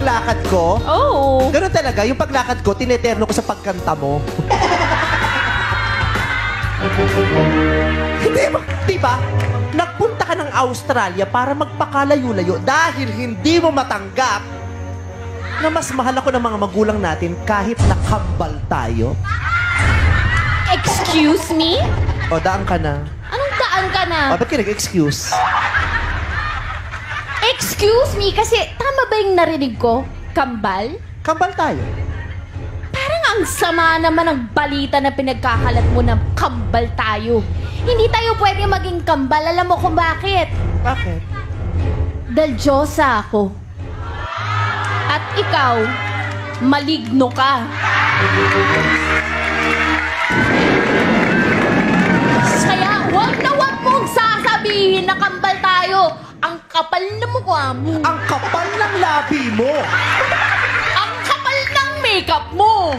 paglakad ko? Oo. Ganun talaga, yung paglakad ko, tineterno ko sa pagkanta mo. Hindi ba? Diba? Nagpunta ka ng Australia para magpakalayo-layo dahil hindi mo matanggap na mas mahal ako ng mga magulang natin kahit nakambal tayo. Excuse me? O, daan ka na. Anong daan ka na? O, ba't ka nag-excuse? Excuse me, kasi tama ba yung narinig ko? Kambal? Kambal tayo. Parang ang sama naman ng balita na pinagkakalat mo na kambal tayo. Hindi tayo pwede maging kambal. Alam mo kung bakit? Bakit? Dahil Diyosa ako. At ikaw, maligno ka. Kaya wag na wag mong sasabihin na kambal tayo. Ang kapal na mukha mo. Ang kapal ng labi mo. Ang kapal ng makeup mo.